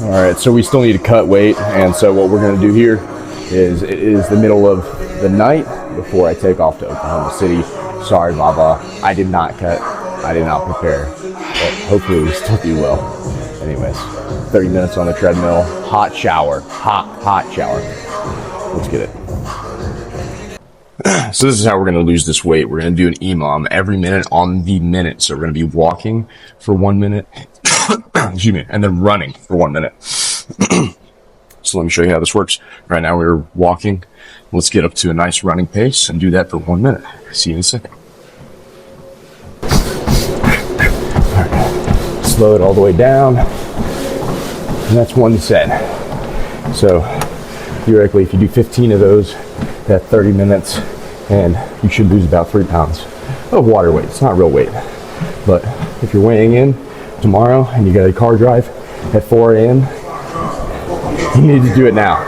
All right, so we still need to cut weight, and so what we're going to do here is it is the middle of the night before I take off to Oklahoma City. Sorry, Vava, I did not cut. I did not prepare, but hopefully we still do well. Anyways, 30 minutes on the treadmill, hot shower, hot shower. Let's get it. So this is how we're going to lose this weight. We're going to do an EMOM every minute on the minute. So we're going to be walking for 1 minute, excuse me, and then running for 1 minute. So let me show you how this works. Right now we're walking. Let's get up to a nice running pace and do that for 1 minute. See you in a second. All right. Slow it all the way down. And that's 1 set. So theoretically, if you do 15 of those, that's 30 minutes, and you should lose about 3 pounds of water weight. It's not real weight. But if you're weighing in tomorrow and you got a car drive at 4 a.m., you need to do it now.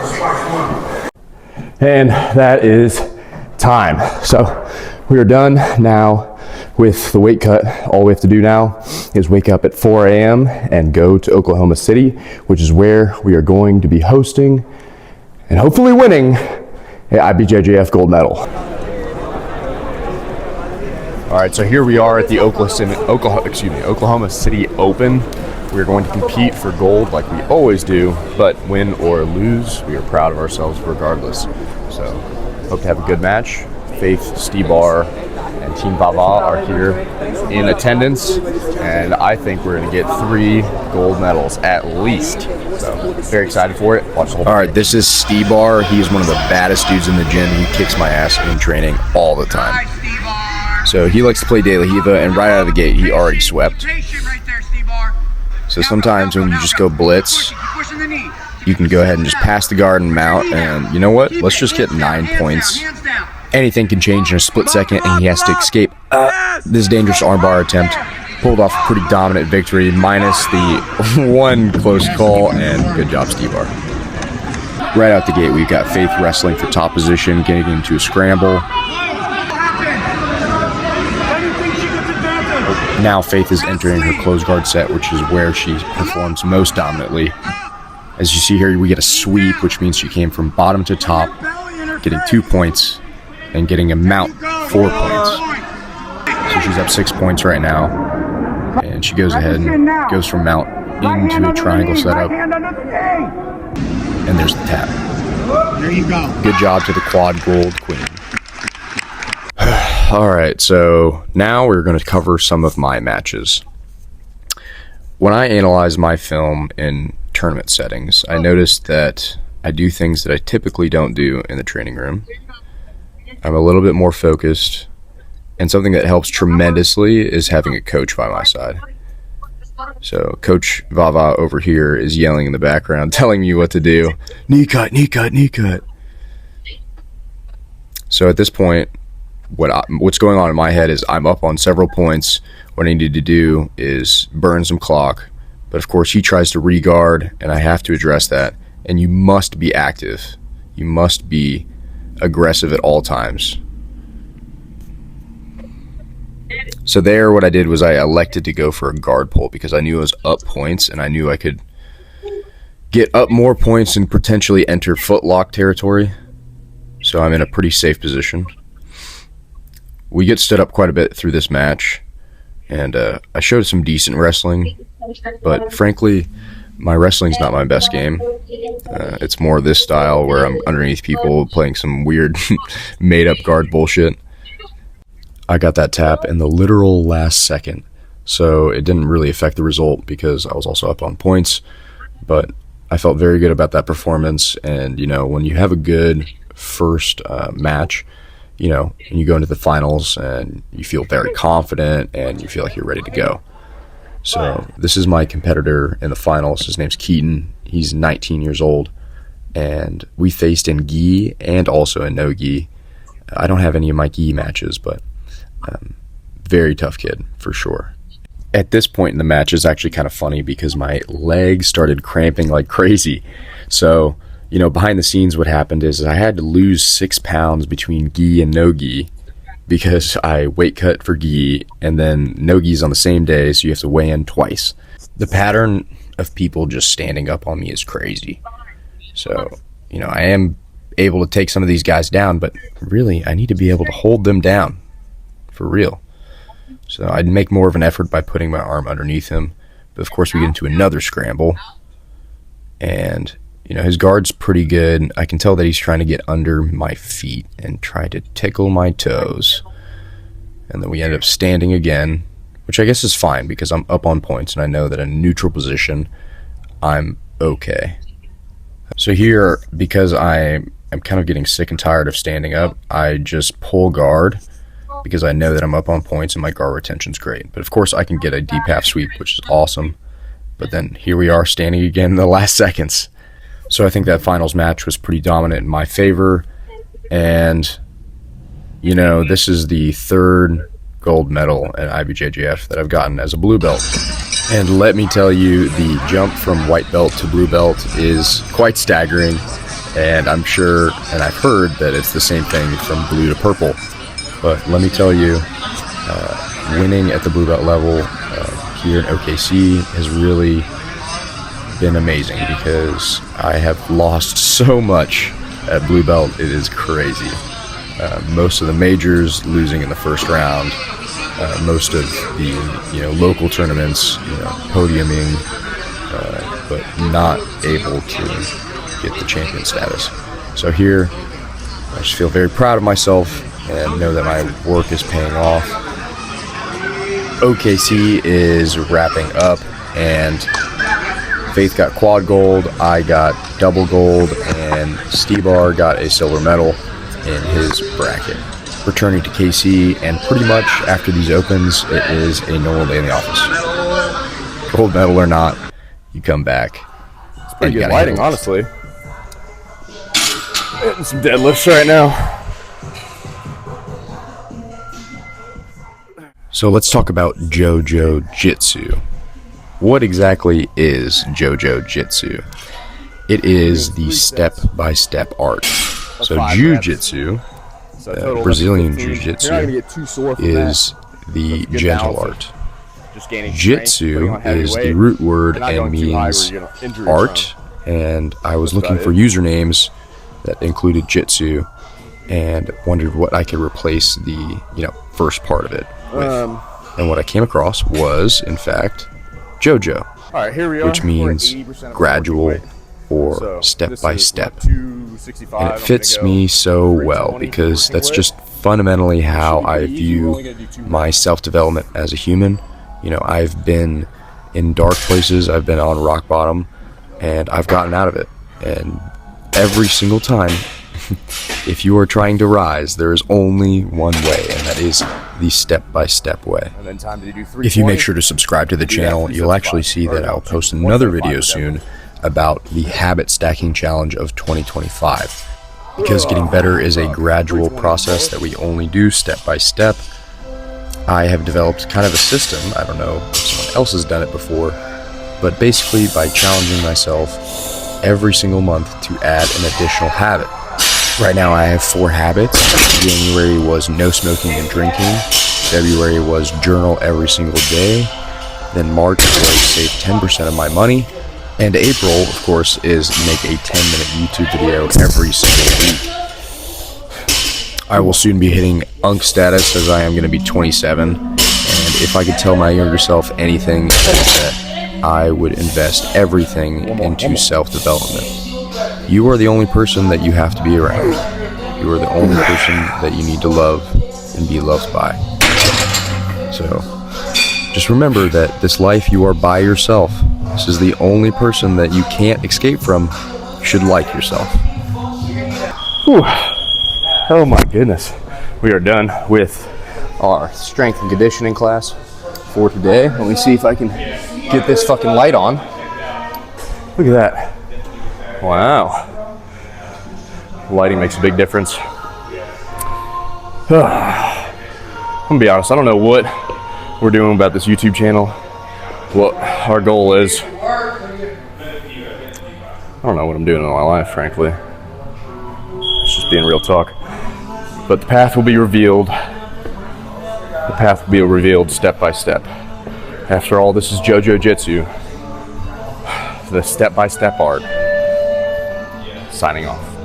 And that is time. So we are done now with the weight cut. All we have to do now is wake up at 4 a.m. and go to Oklahoma City, which is where we are going to be hosting and hopefully winning an IBJJF gold medal. All right, so here we are at the Oklahoma City Open. We're going to compete for gold like we always do, but win or lose, we are proud of ourselves regardless. So, hope to have a good match. Faith, Stebar, and Team Vava are here in attendance, and I think we're going to get 3 gold medals at least. So, very excited for it. Watch the whole thing. All right, this is Stebar. He's one of the baddest dudes in the gym. He kicks my ass in training all the time. So he likes to play De La Hiva, and right out of the gate, he already swept. So sometimes when you just go blitz, you can go ahead and just pass the guard and mount, and you know what? Let's just get 9 points. Anything can change in a split second, and he has to escape this dangerous armbar attempt. Pulled off a pretty dominant victory, minus the 1 close call, and good job, Stebar. Right out the gate, we've got Faith wrestling for top position, getting into a scramble. Now Faith is entering her closed guard set, which is where she performs most dominantly. As you see here, we get a sweep, which means she came from bottom to top, getting 2 points, and getting a mount 4 points. So she's up 6 points right now, and she goes ahead and goes from mount into a triangle setup, and there's the tap. There you go. Good job to the quad gold queen. Alright, so now we're going to cover some of my matches. When I analyze my film in tournament settings, I noticed that I do things that I typically don't do in the training room. I'm a little bit more focused, and something that helps tremendously is having a coach by my side. So Coach Vava over here is yelling in the background, telling me what to do. Knee cut, knee cut, knee cut. So at this point, what's going on in my head is I'm up on several points. What I need to do is burn some clock. But of course, he tries to re-guard, and I have to address that. And you must be active. You must be aggressive at all times. So there, what I did was I elected to go for a guard pull because I knew I was up points, and I knew I could get up more points and potentially enter footlock territory. So I'm in a pretty safe position. We get stood up quite a bit through this match, and I showed some decent wrestling, but frankly, my wrestling's not my best game. It's more this style where I'm underneath people playing some weird made-up guard bullshit. I got that tap in the literal last second, so it didn't really affect the result because I was also up on points, but I felt very good about that performance. And you know, when you have a good first match, you know, and you go into the finals and you feel very confident and you feel like you're ready to go. So this is my competitor in the finals. His name's Keaton. He's 19 years old, and we faced in gi and also in no gi. I don't have any of my gi matches, but very tough kid for sure. At this point in the match, it's actually kind of funny because my legs started cramping like crazy. So, you know, behind the scenes, what happened is I had to lose 6 pounds between gi and no gi because I weight cut for gi, and then no gi's on the same day, so you have to weigh in twice. The pattern of people just standing up on me is crazy. So, you know, I am able to take some of these guys down, but really, I need to be able to hold them down for real. So I'd make more of an effort by putting my arm underneath him. But of course, we get into another scramble. And, you know, his guard's pretty good. I can tell that he's trying to get under my feet and try to tickle my toes. And then we end up standing again, which I guess is fine because I'm up on points and I know that in a neutral position, I'm okay. So here, because I'm kind of getting sick and tired of standing up, I just pull guard because I know that I'm up on points and my guard retention's great. But of course, I can get a deep half sweep, which is awesome. But then here we are standing again in the last seconds. So I think that finals match was pretty dominant in my favor. And, you know, this is the third gold medal at IBJJF that I've gotten as a blue belt. And let me tell you, the jump from white belt to blue belt is quite staggering. And I'm sure, and I've heard that it's the same thing from blue to purple. But let me tell you, winning at the blue belt level here in OKC has really been amazing because I have lost so much at blue belt. It is crazy. Most of the majors losing in the first round. Most of the local tournaments, podiuming, but not able to get the champion status. So here, I just feel very proud of myself and know that my work is paying off. OKC is wrapping up, and Faith got quad gold, I got double gold, and Stebar got a silver medal in his bracket. Returning to KC, and pretty much after these opens, it is a normal day in the office. Gold medal or not, you come back. It's pretty good lighting, honestly. Hitting some deadlifts right now. So let's talk about jojojitsu. What exactly is jojojitsu? It is the step-by-step art. So jiu-jitsu, Brazilian jiu-jitsu, is the gentle art. Jitsu is the root word and means art, and I was looking for usernames that included jitsu and wondered what I could replace the first part of it with. And what I came across was, in fact, Jojo, which means gradual or step by step. And it fits me so well because that's just fundamentally how I view my self-development as a human. I've been in dark places, I've been on rock bottom, and I've gotten out of it. And every single time, if you are trying to rise, there is only one way, and that is the step-by-step way. If you make sure to subscribe to the channel, you'll actually see that I'll post another video soon about the habit stacking challenge of 2025. Because getting better is a gradual process that we only do step by step, I have developed kind of a system. I don't know if someone else has done it before, but basically by challenging myself every single month to add an additional habit. Right now I have 4 habits. January was no smoking and drinking. February was journal every single day. Then March was save 10% of my money. And April, of course, is make a 10-minute YouTube video every single week. I will soon be hitting UNC status as I am going to be 27. And if I could tell my younger self anything, it's that I would invest everything into self-development. You are the only person that you have to be around. You are the only person that you need to love and be loved by. So, just remember that this life you are by yourself. This is the only person that you can't escape from. You should like yourself. Whew. Oh my goodness. We are done with our strength and conditioning class for today. Let me see if I can get this fucking light on. Look at that. Wow. Lighting makes a big difference. I'm gonna be honest, I don't know what we're doing about this YouTube channel, what our goal is. I don't know what I'm doing in my life, frankly. It's just being real talk. But the path will be revealed. The path will be revealed step by step. After all, this is jojojitsu. the step-by-step art. Signing off.